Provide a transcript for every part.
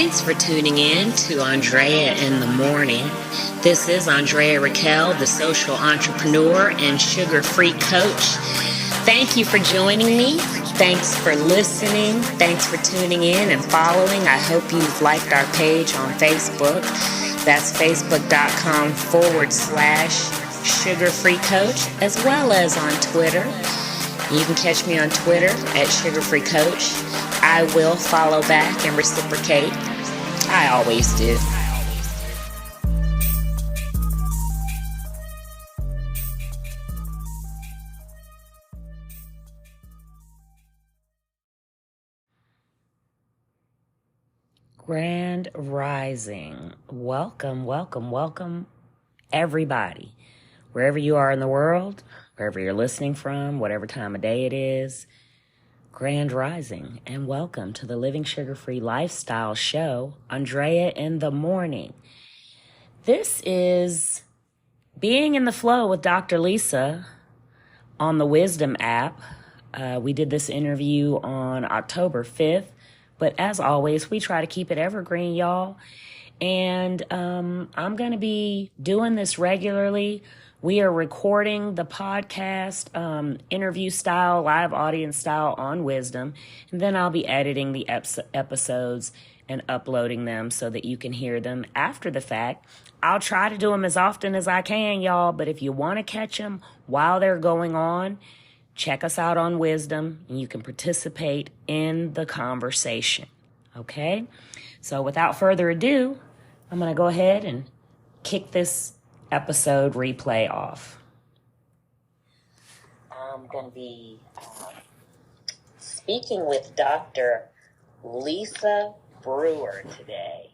Thanks for tuning in to Andrea in the Morning. This is Andrea Raquel, the social entrepreneur and sugar-free coach. Thank you for joining me. Thanks for listening. Thanks for tuning in and following. I hope you've liked our page on Facebook. That's facebook.com/sugar-free coach, as well as on Twitter. You can catch me on Twitter at sugar-free coach. I will follow back and reciprocate. I always do. Grand Rising. Welcome, everybody. Wherever you are in the world, wherever you're listening from, whatever time of day it is, Grand Rising, and welcome to the Living Sugar-Free Lifestyle Show, Andrea in the Morning. This is Being in the Flow with Dr. Lisa on the Wisdom app. We did this interview on October 5th, but as always, we try to keep it evergreen, y'all. And I'm going to be doing this regularly. We are recording the podcast interview style, live audience style on Wisdom. And then I'll be editing the episodes and uploading them so that you can hear them after the fact. I'll try to do them as often as I can, y'all. But if you want to catch them while they're going on, check us out on Wisdom and you can participate in the conversation. Okay? So without further ado, I'm going to go ahead and kick this episode replay off. I'm going to be speaking with Dr. Lisa Brewer today.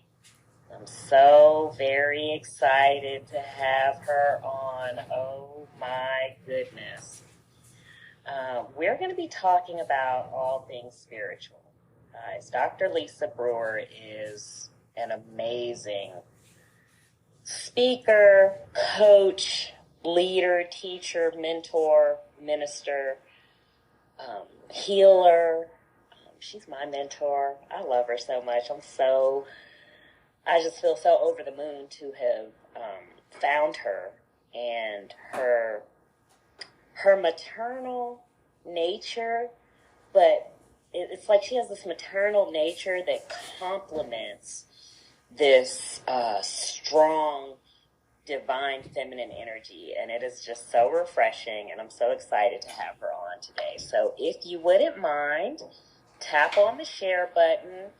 I'm so very excited to have her on. Oh my goodness. We're going to be talking about all things spiritual. Dr. Lisa Brewer is an amazing speaker, coach, leader, teacher, mentor, minister, healer. She's my mentor. I love her so much. I just feel so over the moon to have found her, and her maternal nature, but it's like she has this maternal nature that complements this strong, divine feminine energy, and it is just so refreshing, and I'm so excited to have her on today. So if you wouldn't mind, tap on the share button,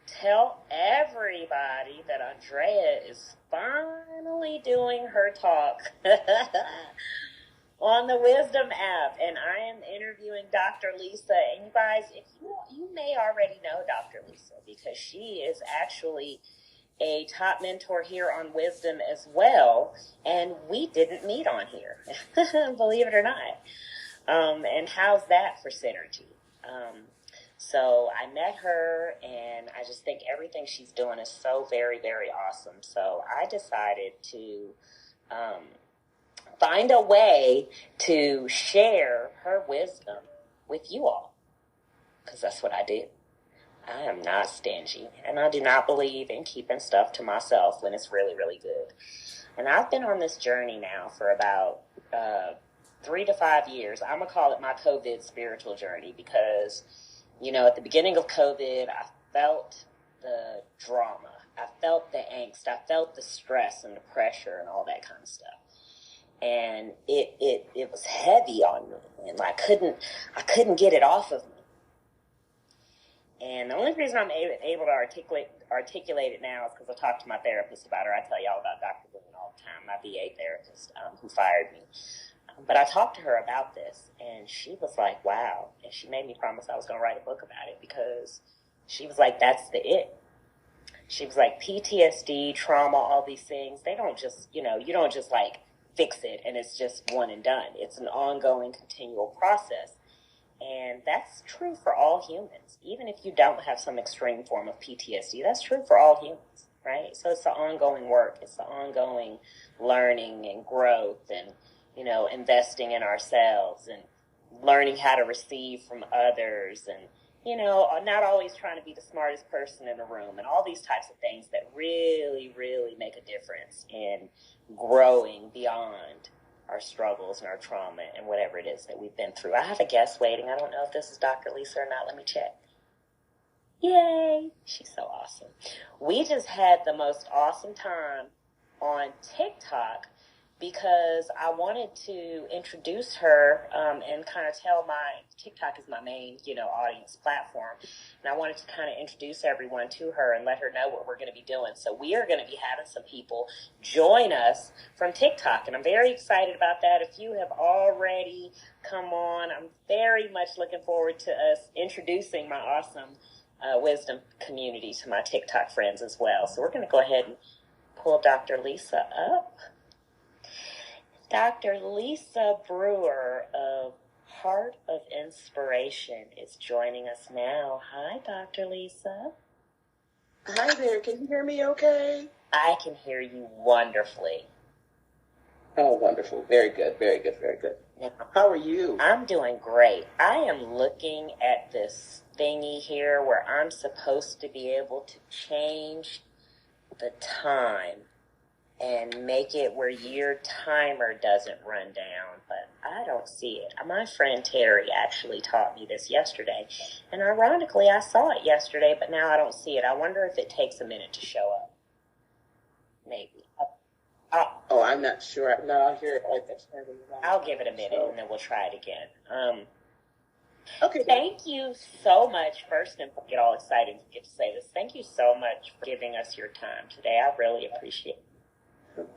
tell everybody that Andrea is finally doing her talk on the Wisdom app, and I am interviewing Dr. Lisa. And you guys, if you may already know Dr. Lisa, because she is actually a top mentor here on Wisdom as well, and we didn't meet on here, believe it or not. And how's that for synergy? So I met her, and I just think everything she's doing is so very, very awesome. So I decided to find a way to share her wisdom with you all, because that's what I do. I am not stingy, and I do not believe in keeping stuff to myself when it's really, really good. And I've been on this journey now for about 3 to 5 years. I'm going to call it my COVID spiritual journey because, at the beginning of COVID, I felt the drama. I felt the angst. I felt the stress and the pressure and all that kind of stuff. And it was heavy on me, and I couldn't get it off of me. And the only reason I'm able to articulate it now is because I talked to my therapist about her. I tell y'all about Dr. Boone all the time, my VA therapist who fired me. But I talked to her about this, and she was like, wow. And she made me promise I was going to write a book about it, because she was like, that's the it. She was like, PTSD, trauma, all these things, they don't just, you don't just like fix it and it's just one and done. It's an ongoing, continual process. And that's true for all humans. Even if you don't have some extreme form of PTSD, that's true for all humans, right? So it's the ongoing work. It's the ongoing learning and growth and, investing in ourselves and learning how to receive from others and not always trying to be the smartest person in the room and all these types of things that really, really make a difference in growing beyond our struggles and our trauma and whatever it is that we've been through. I have a guest waiting. I don't know if this is Dr. Lisa or not. Let me check. Yay. She's so awesome. We just had the most awesome time on TikTok because I wanted to introduce her and kind of tell TikTok is my main, audience platform. And I wanted to kind of introduce everyone to her and let her know what we're going to be doing. So we are going to be having some people join us from TikTok. And I'm very excited about that. If you have already come on, I'm very much looking forward to us introducing my awesome wisdom community to my TikTok friends as well. So we're going to go ahead and pull Dr. Lisa up. Dr. Lisa Brewer of Heart of Inspiration is joining us now. Hi, Dr. Lisa. Hi there. Can you hear me okay? I can hear you wonderfully. Oh, wonderful. Very good. Very good. Very good. Now, how are you? I'm doing great. I am looking at this thingy here where I'm supposed to be able to change the time and make it where your timer doesn't run down, but I don't see it. My friend Terry actually taught me this yesterday, and ironically, I saw it yesterday, but now I don't see it. I wonder if it takes a minute to show up. Maybe. Oh, I'm not sure. No, I'll hear it like this. I'll give it a minute, and then we'll try it again. Okay. Thank you so much. First, and get all excited to get to say this. Thank you so much for giving us your time today. I really appreciate it.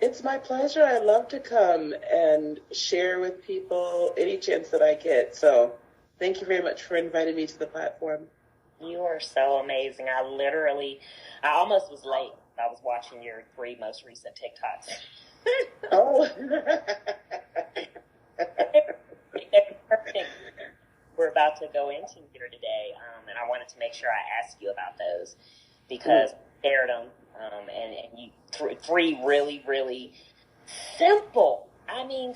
It's my pleasure. I love to come and share with people any chance that I get. So thank you very much for inviting me to the platform. You are so amazing. I almost was late. I was watching your 3 most recent TikToks. Oh. Perfect. We're about to go into here today, and I wanted to make sure I asked you about those because I shared them. And you 3 really, really simple and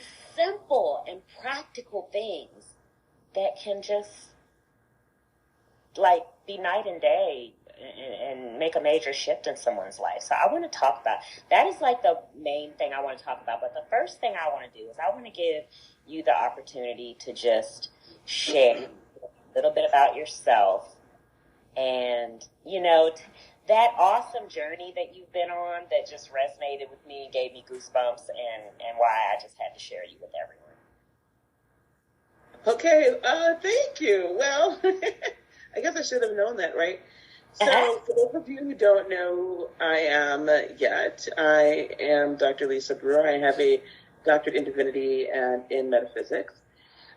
practical things that can just be night and day and make a major shift in someone's life. So I want to talk about that is the main thing I want to talk about. But the first thing I want to do is I want to give you the opportunity to just share a little bit about yourself and, that awesome journey that you've been on that just resonated with me and gave me goosebumps and why I just had to share you with everyone. Okay, thank you. Well, I guess I should have known that, right? So for those of you who don't know who I am yet, I am Dr. Lisa Brewer. I have a doctorate in divinity and in metaphysics.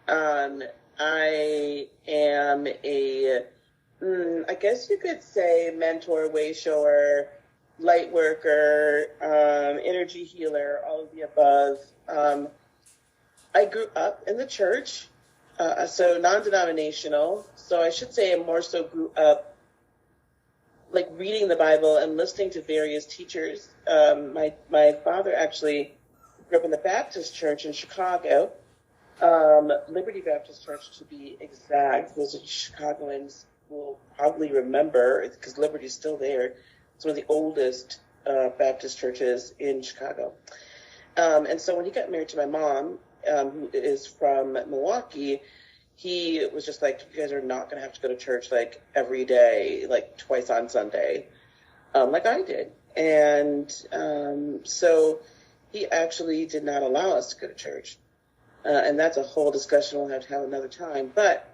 I am I guess you could say mentor, way shower, light worker, energy healer, all of the above. I grew up in the church, so non-denominational. So I should say I more so grew up reading the Bible and listening to various teachers. My father actually grew up in the Baptist church in Chicago, Liberty Baptist Church to be exact. Those Chicagoans will probably remember, because Liberty's still there. It's one of the oldest Baptist churches in Chicago. And so when he got married to my mom, who is from Milwaukee, he was just like, you guys are not going to have to go to church every day, twice on Sunday, like I did. And so he actually did not allow us to go to church. And that's a whole discussion we'll have to have another time. But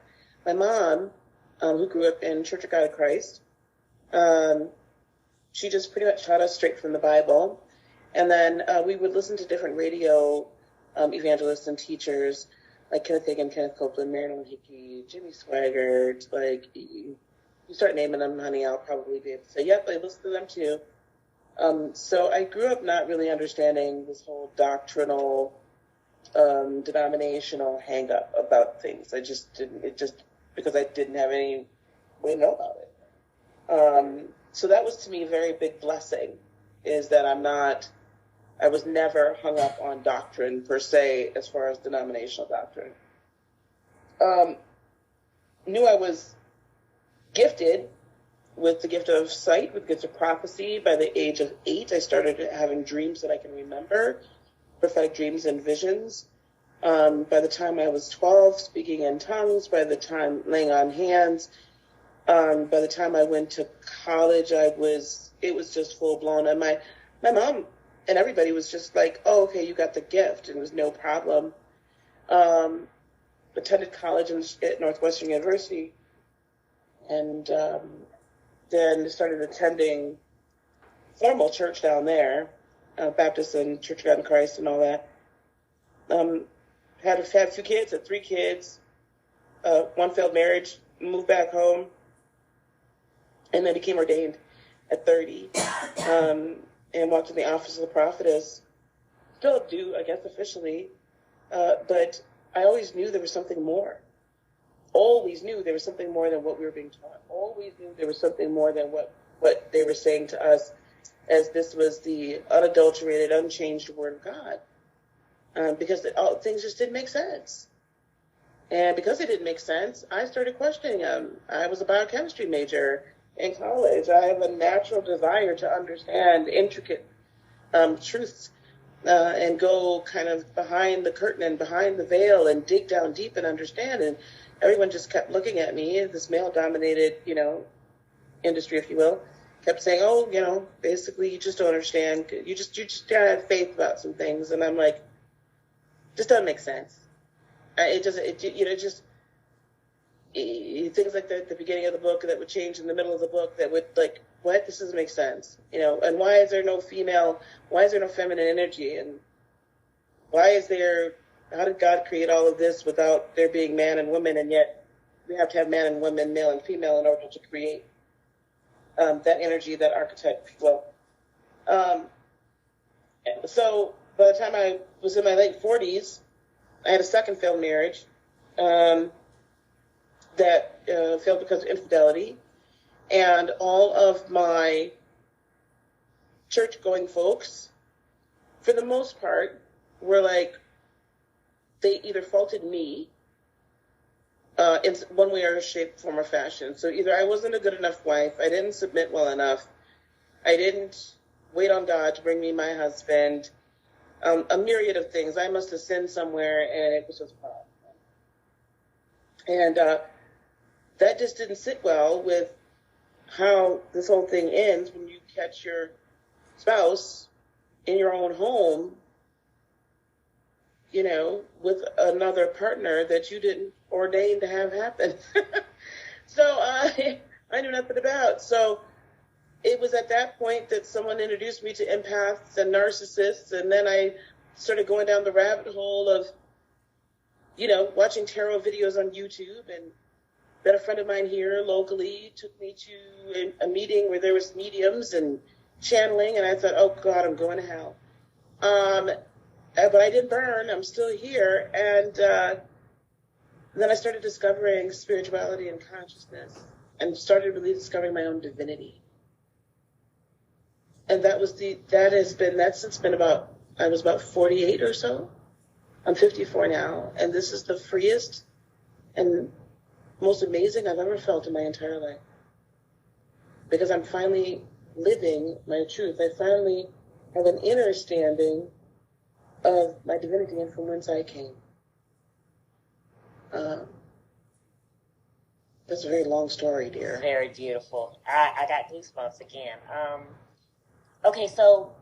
my mom, who grew up in Church of God of Christ, she just pretty much taught us straight from the Bible. And then we would listen to different radio evangelists and teachers like Kenneth Hagin, Kenneth Copeland, Marilyn Hickey, Jimmy Swaggart. You start naming them, honey, I'll probably be able to say, yep, I listen to them too. So I grew up not really understanding this whole doctrinal, denominational hang-up about things. I just didn't, because I didn't have any way to know about it. So that was to me a very big blessing, is that I was never hung up on doctrine per se, as far as denominational doctrine. Knew I was gifted with the gift of sight, with the gift of prophecy. By the age of 8, I started having dreams that I can remember, prophetic dreams and visions. By the time I was 12, speaking in tongues. By the time laying on hands. By the time I went to college, it was just full blown. And my mom and everybody was just like, "Oh, okay, you got the gift," and it was no problem. Attended college at Northwestern University, and then started attending formal church down there, Baptist and Church of God in Christ and all that. Had a few kids, had 3 kids, one failed marriage, moved back home, and then became ordained at 30, and walked in the office of the prophetess. Still do, I guess, officially, but I always knew there was something more. Always knew there was something more than what we were being taught. Always knew there was something more than what they were saying to us, as this was the unadulterated, unchanged Word of God. Because things just didn't make sense. And because it didn't make sense, I started questioning them. I was a biochemistry major in college. I have a natural desire to understand intricate truths and go kind of behind the curtain and behind the veil and dig down deep and understand. And everyone just kept looking at me, this male-dominated, industry, if you will, kept saying, "Oh, basically you just don't understand. You just gotta have faith about some things." And I'm like, just doesn't make sense. It doesn't. Things like the beginning of the book that would change in the middle of the book that would like, what? This doesn't make sense. And why is there no female? Why is there no feminine energy? And how did God create all of this without there being man and woman? And yet we have to have man and woman, male and female, in order to create that energy, that archetype, if you will. So by the time I was in my late 40s, I had a second failed marriage that failed because of infidelity. And all of my church-going folks, for the most part, were like, they either faulted me in one way or shape, form, or fashion. So either I wasn't a good enough wife, I didn't submit well enough, I didn't wait on God to bring me my husband, a myriad of things. I must have sinned somewhere, and it was just a problem. And that just didn't sit well with how this whole thing ends when you catch your spouse in your own home, with another partner that you didn't ordain to have happen. So I knew nothing about. So it was at that point that someone introduced me to empaths and narcissists, and then I started going down the rabbit hole of, watching tarot videos on YouTube. And then a friend of mine here locally took me to a meeting where there was mediums and channeling, and I thought, oh God, I'm going to hell. But I didn't burn. I'm still here. And then I started discovering spirituality and consciousness, and started really discovering my own divinity. And that's since been about, I was about 48 or so. I'm 54 now, and this is the freest and most amazing I've ever felt in my entire life. Because I'm finally living my truth. I finally have an inner standing of my divinity and from whence I came. That's a very long story, dear. Very beautiful. I got goosebumps again. Okay, so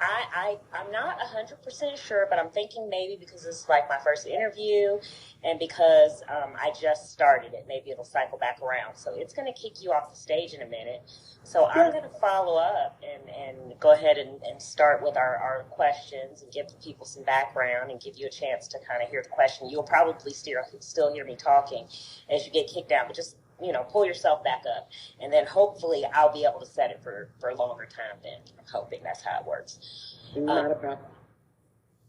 I'm not 100% sure, but I'm thinking maybe because this is like my first interview and because I just started it, maybe it'll cycle back around. So it's going to kick you off the stage in a minute. So I'm going to follow up and go ahead and start with our questions and give the people some background and give you a chance to kind of hear the question. You'll probably still hear me talking as you get kicked out, but just pull yourself back up, and then hopefully I'll be able to set it for a longer time then. I'm hoping that's how it works. Not a problem.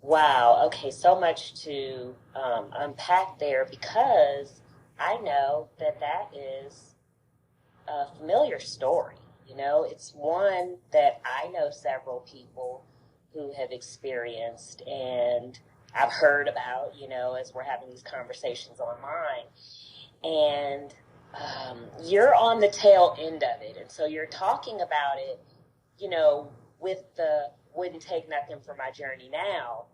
Wow. Okay, so much to unpack there, because I know that is a familiar story. It's one that I know several people who have experienced, and I've heard about, as we're having these conversations online. And you're on the tail end of it. And so you're talking about it, with the wouldn't take nothing for my journey now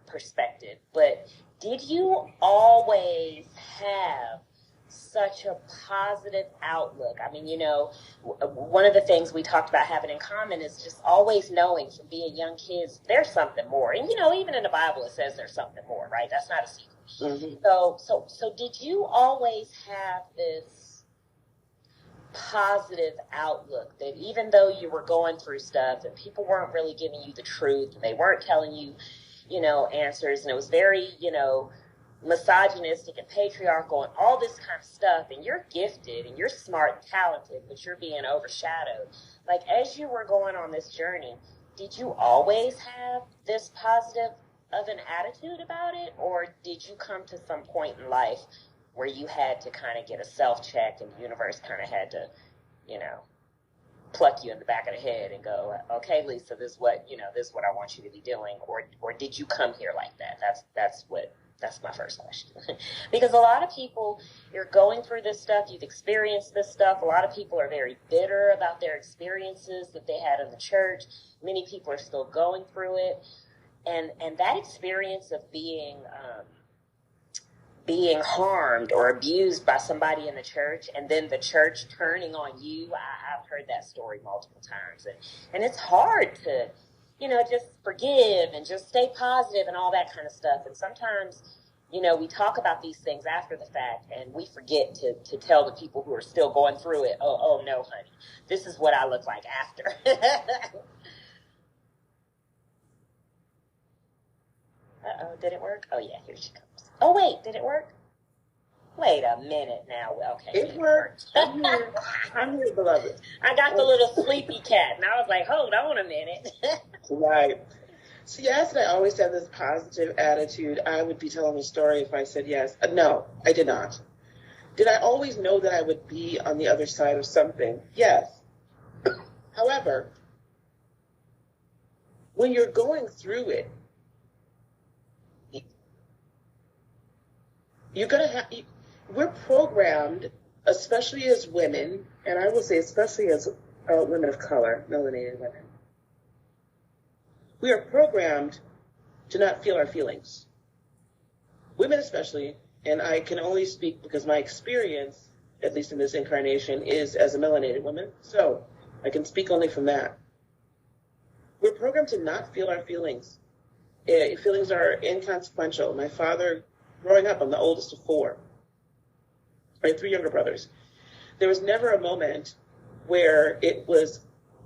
perspective. But did you always have such a positive outlook? I mean, one of the things we talked about having in common is just always knowing from being young kids, there's something more. And, even in the Bible, it says there's something more, right? That's not a secret. Mm-hmm. So did you always have this positive outlook that even though you were going through stuff and people weren't really giving you the truth and they weren't telling you, answers, and it was very, misogynistic and patriarchal and all this kind of stuff, and you're gifted and you're smart and talented, but you're being overshadowed. Like, as you were going on this journey, did you always have this positive of an attitude about it, or did you come to some point in life where you had to kind of get a self-check and the universe kind of had to, pluck you in the back of the head and go, okay, Lisa, this is what I want you to be doing, or did you come here like that? That's my first question. Because a lot of people, you're going through this stuff, you've experienced this stuff. A lot of people are very bitter about their experiences that they had in the church. Many people are still going through it. And that experience of being harmed or abused by somebody in the church, and then the church turning on you, I've heard that story multiple times. And it's hard to, just forgive and just stay positive and all that kind of stuff. And sometimes, we talk about these things after the fact and we forget to tell the people who are still going through it, oh no, honey, this is what I look like after. Uh-oh, did it work? Oh yeah, here she comes. Oh wait, did it work? Wait a minute now. Okay. It worked. I'm here, beloved. I got the little sleepy cat, and I was like, hold on a minute. Right. So yes, I always have this positive attitude. I would be telling a story if I said yes. No, I did not. Did I always know that I would be on the other side of something? Yes. However, when you're going through it, you're going to have... We're programmed, especially as women, and I will say especially as women of color, melanated women, we are programmed to not feel our feelings. Women especially, and I can only speak because my experience, at least in this incarnation, is as a melanated woman, so I can speak only from that. We're programmed to not feel our feelings. Feelings are inconsequential. My father, growing up, I'm the oldest of four. I have 3 younger brothers. There was never a moment where it was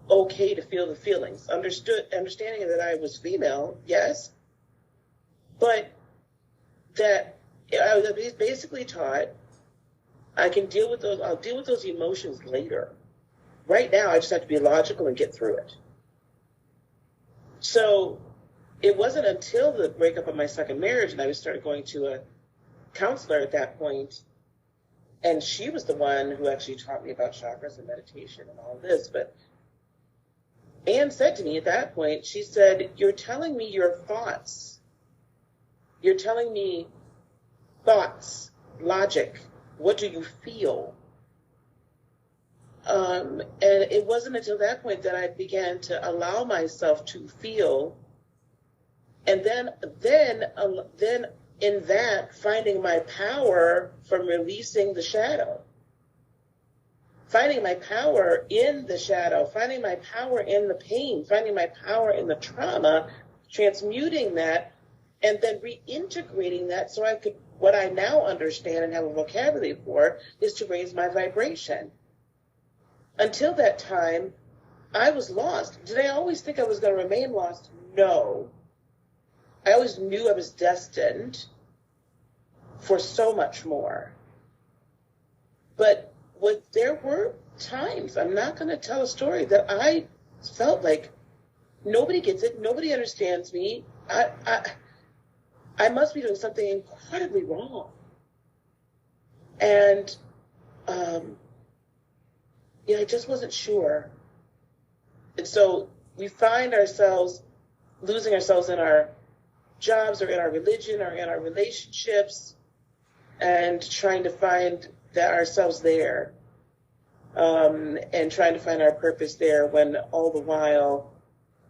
okay to feel the feelings. Understanding that I was female, yes, but that I was basically taught I can deal with those. I'll deal with those emotions later. Right now, I just have to be logical and get through it. So it wasn't until the breakup of my second marriage and I started going to a counselor at that point. And she was the one who actually taught me about chakras and meditation and all this. But Anne said to me at that point, she said, you're telling me your thoughts. You're telling me thoughts, logic. What do you feel? And it wasn't until that point that I began to allow myself to feel. And then in that, finding my power from releasing the shadow. Finding my power in the shadow, finding my power in the pain, finding my power in the trauma, transmuting that, and then reintegrating that so I could, what I now understand and have a vocabulary for, is to raise my vibration. Until that time, I was lost. Did I always think I was going to remain lost? No. I always knew I was destined for so much more. But there were times, I'm not going to tell a story, that I felt like nobody gets it, nobody understands me. I must be doing something incredibly wrong. And I just wasn't sure. And so we find ourselves losing ourselves in our jobs or in our religion or in our relationships and trying to find ourselves there, and trying to find our purpose there when all the while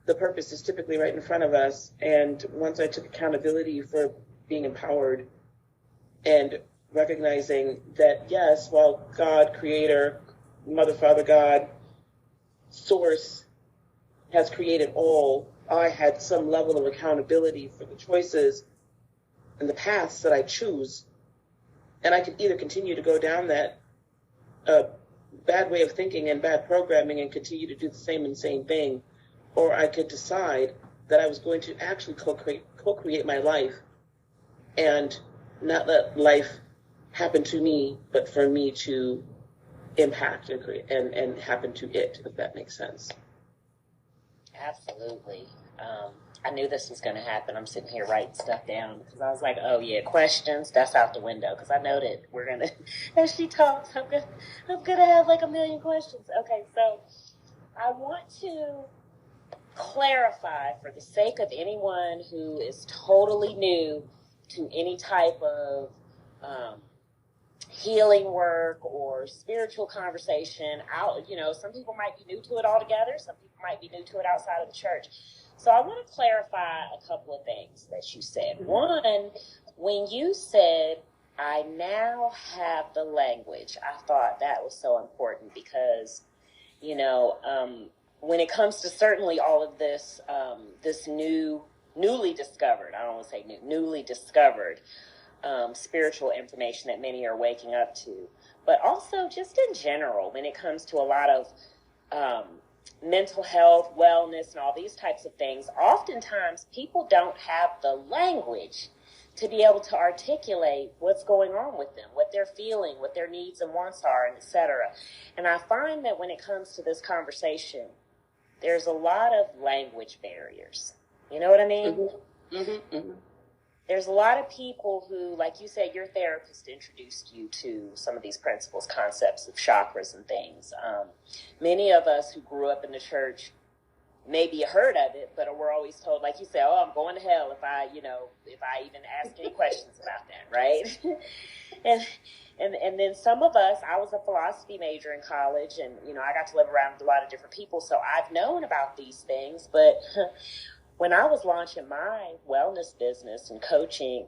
the purpose is typically right in front of us. And once I took accountability for being empowered and recognizing that, yes, while God, Creator, Mother, Father, God, Source has created all, I had some level of accountability for the choices and the paths that I choose. And I could either continue to go down that bad way of thinking and bad programming and continue to do the same thing, or I could decide that I was going to actually co-create my life and not let life happen to me, but for me to impact and create and happen to it, if that makes sense. Absolutely. I knew this was going to happen. I'm sitting here writing stuff down because I was like, oh yeah, questions, that's out the window, because I know that we're going to, as she talks, I'm going to have like a million questions. Okay, so I want to clarify, for the sake of anyone who is totally new to any type of healing work or spiritual conversation out, some people might be new to it altogether, some people might be new to it outside of the church. So I want to clarify a couple of things that you said. One, when you said, I now have the language, I thought that was so important because, when it comes to certainly all of this, this newly discovered, I don't want to say newly discovered spiritual information that many are waking up to, but also just in general, when it comes to a lot of mental health, wellness, and all these types of things, oftentimes people don't have the language to be able to articulate what's going on with them, what they're feeling, what their needs and wants are, and etc. And I find that when it comes to this conversation, there's a lot of language barriers. You know what I mean? Mm-hmm. Mm-hmm. Mm-hmm. There's a lot of people who, like you said, your therapist introduced you to some of these principles, concepts of chakras and things. Many of us who grew up in the church maybe heard of it, but we're always told, like you said, oh, I'm going to hell if I even ask any questions about that, right? and then some of us, I was a philosophy major in college, and, I got to live around with a lot of different people, so I've known about these things, but when I was launching my wellness business and coaching,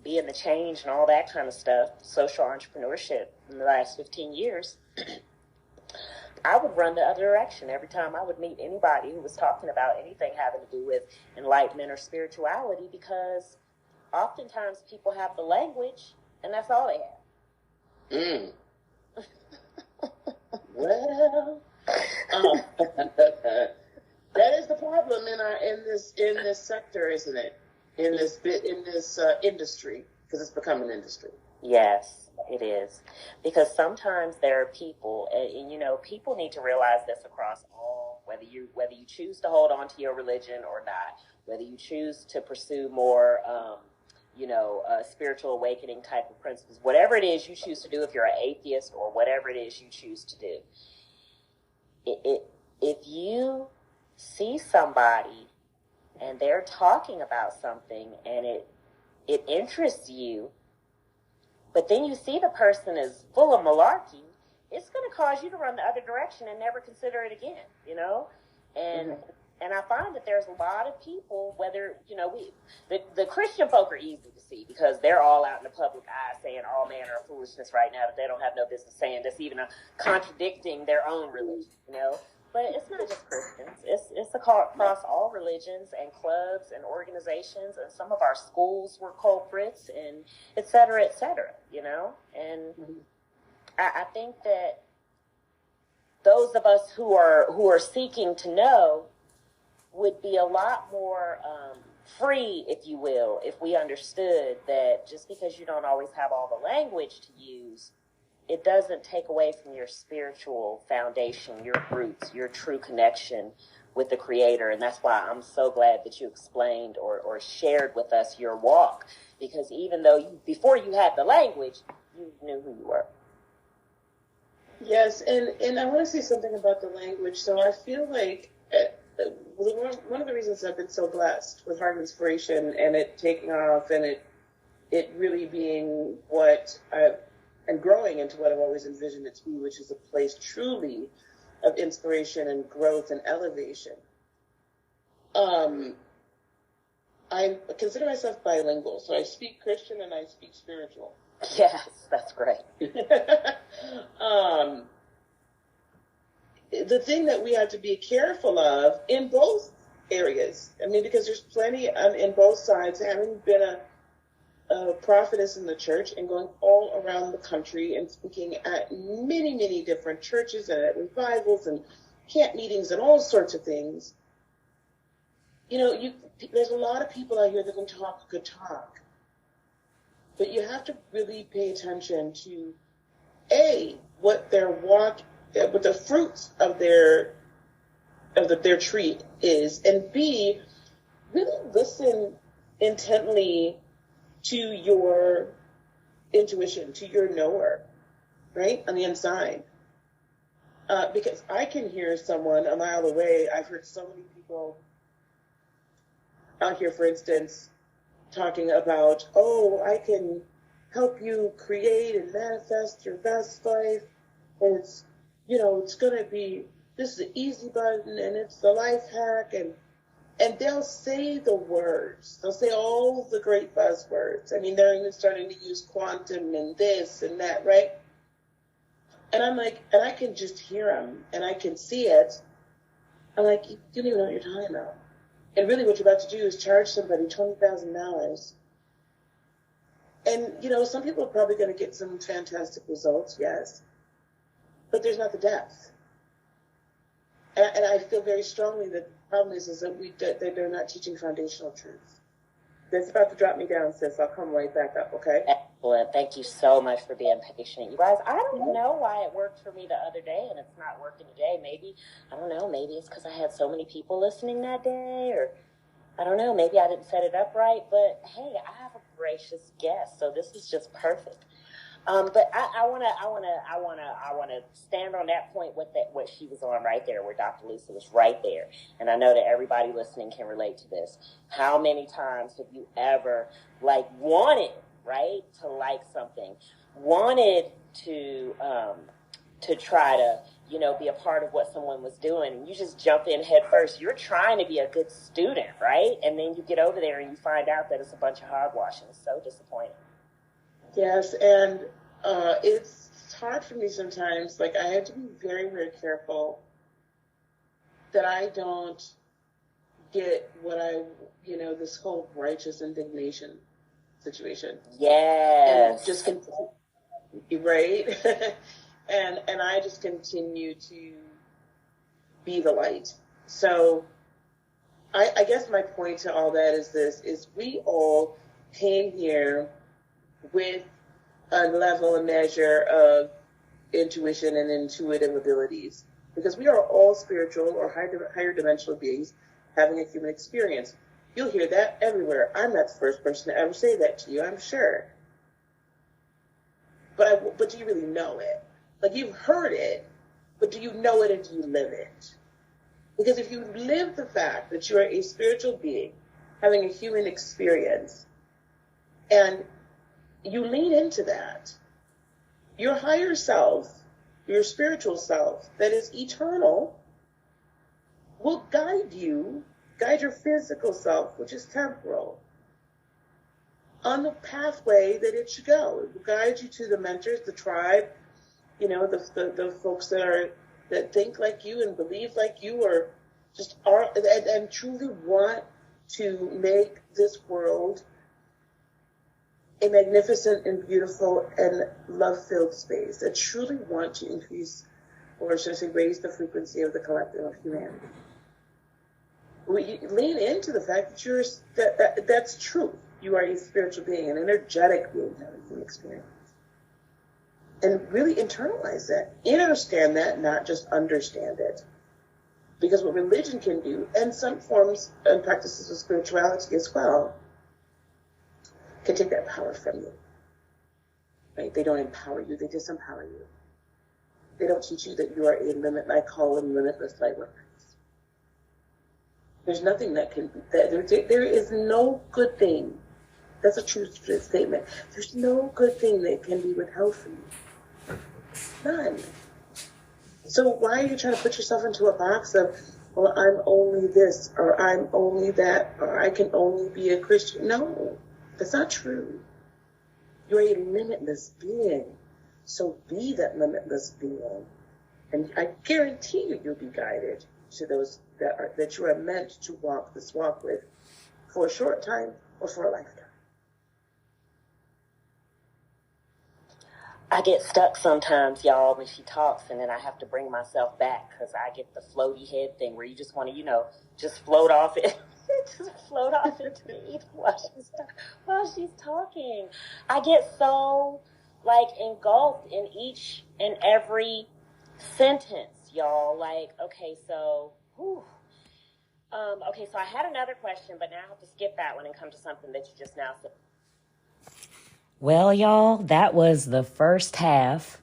being the change and all that kind of stuff, social entrepreneurship in the last 15 years, I would run the other direction every time I would meet anybody who was talking about anything having to do with enlightenment or spirituality, because oftentimes people have the language and that's all they have. Well, that is the problem in this sector, isn't it? In this industry, because it's become an industry. Yes, it is. Because sometimes there are people, and people need to realize this across all, whether you choose to hold on to your religion or not, whether you choose to pursue more, spiritual awakening type of principles, whatever it is you choose to do, if you're an atheist or whatever it is you choose to do. If you see somebody and they're talking about something and it interests you, but then you see the person is full of malarkey, it's going to cause you to run the other direction and never consider it again, And mm-hmm. And I find that there's a lot of people, whether, the Christian folk are easy to see because they're all out in the public eye saying all manner of foolishness right now that they don't have no business saying, that's even contradicting their own religion, But it's not just Christians. It's across all religions and clubs and organizations, and some of our schools were culprits, and et cetera, And mm-hmm. I think that those of us who are seeking to know would be a lot more free, if you will, if we understood that just because you don't always have all the language to use, it doesn't take away from your spiritual foundation, your roots, your true connection with the Creator. And that's why I'm so glad that you explained or shared with us your walk, because even though before you had the language, you knew who you were. Yes, and I want to say something about the language. So I feel like one of the reasons I've been so blessed with Heart Inspiration and it taking off and it really being what I've and growing into what I've always envisioned it to be, which is a place truly of inspiration and growth and elevation. I consider myself bilingual, so I speak Christian and I speak spiritual. Yes, that's great. The thing that we have to be careful of in both areas, I mean, because there's plenty in both sides, having been a prophetess in the church and going all around the country and speaking at many, many different churches and at revivals and camp meetings and all sorts of things. You know, there's a lot of people out here that can talk good talk, but you have to really pay attention to what the fruits of their tree is, and B, really listen intently to your intuition, to your knower, right, on the inside. Because I can hear someone a mile away. I've heard so many people out here, for instance, talking about, I can help you create and manifest your best life. And it's, it's going to be, this is the easy button and it's the life hack. And they'll say the words. They'll say all the great buzzwords. I mean, they're even starting to use quantum and this and that, right? And I'm like, and I can just hear them and I can see it. I'm like, you don't even know what you're talking about. And really what you're about to do is charge somebody $20,000. And, some people are probably going to get some fantastic results, yes. But there's not the depth. And I feel very strongly that the problem is that they're not teaching foundational truths. That's about to drop me down, sis. I'll come right back up, okay? Excellent. Thank you so much for being patient. You guys, I don't know why it worked for me the other day and it's not working today. Maybe, I don't know, maybe it's because I had so many people listening that day, or I don't know, maybe I didn't set it up right. But hey, I have a gracious guest, so this is just perfect. But I wanna stand on that point with what she was on right there, where Dr. Lisa was right there, and I know that everybody listening can relate to this. How many times have you ever wanted, right, to like something, wanted to try to be a part of what someone was doing, and you just jump in head first. You're trying to be a good student, right, and then you get over there and you find out that it's a bunch of hogwash, and it's so disappointing. Yes, and it's hard for me sometimes. I have to be very, very careful that I don't get this whole righteous indignation situation. Yes. And just right? and I just continue to be the light. So I guess my point to all that is this, is we all came here with a level and measure of intuition and intuitive abilities, because we are all spiritual or higher dimensional beings having a human experience. You'll hear that everywhere. I'm not the first person to ever say that to you, I'm sure. But do you really know it? You've heard it, but do you know it and do you live it? Because if you live the fact that you are a spiritual being having a human experience, and you lean into that, your higher self, your spiritual self that is eternal, will guide your physical self, which is temporal, on the pathway that it should go. It will guide you to the mentors, the tribe, the folks that think like you and believe like you, or just are and truly want to make this world a magnificent and beautiful and love-filled space, that truly want to increase, or should I say, raise the frequency of the collective of humanity. We lean into the fact that that's truth. You are a spiritual being, an energetic being having human experience. And really internalize that. Understand that, not just understand it. Because what religion can do, and some forms and practices of spirituality as well, can take that power from you. Right? They don't empower you, they disempower you. They don't teach you that you are a I call them limitless light workers. There's nothing that can be, there is no good thing That's a true statement. There's no good thing that can be withheld from you. None. So why are you trying to put yourself into a box of, well, I'm only this, or I'm only that, or I can only be a Christian? No, that's not true. You're a limitless being. So be that limitless being. And I guarantee you, you'll be guided to those that you are meant to walk this walk with for a short time or for a lifetime. I get stuck sometimes, y'all, when she talks, and then I have to bring myself back because I get the floaty head thing where you just want to, just float off it. Just float off into the ether while she's talking. I get so, engulfed in each and every sentence, y'all. Okay, so I had another question, but now I have to skip that one and come to something that you just now said. Well, y'all, that was the first half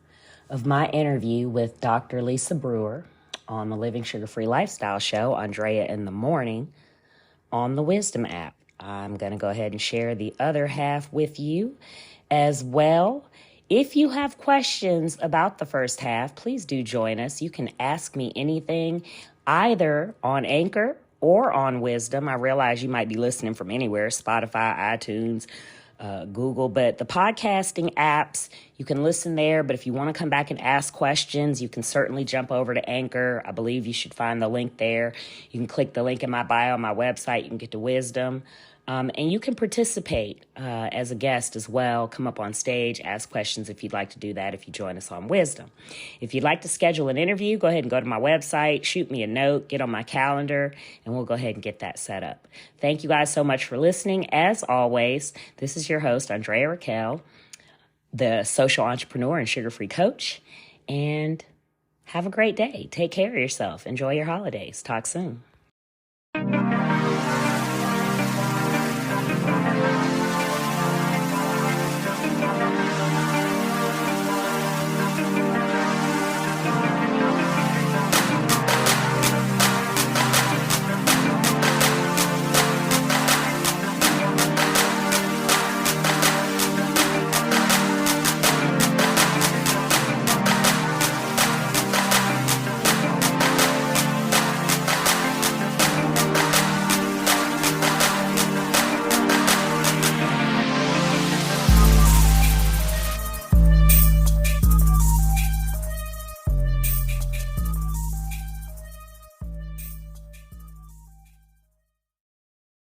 of my interview with Dr. Lisa Brewer on the Living Sugar-Free Lifestyle Show, Andrea in the Morning, on the Wisdom app. I'm going to go ahead and share the other half with you as well. If you have questions about the first half, please do join us. You can ask me anything either on Anchor or on Wisdom. I realize you might be listening from anywhere, Spotify, iTunes, Google, but the podcasting apps, you can listen there. But if you want to come back and ask questions, you can certainly jump over to Anchor. I believe you should find the link there. You can click the link in my bio on my website. You can get to Wisdom. And you can participate as a guest as well. Come up on stage, ask questions if you'd like to do that if you join us on Wisdom. If you'd like to schedule an interview, go ahead and go to my website, shoot me a note, get on my calendar, and we'll go ahead and get that set up. Thank you guys so much for listening. As always, this is your host, Andrea Raquel, the social entrepreneur and sugar-free coach. And have a great day. Take care of yourself. Enjoy your holidays. Talk soon.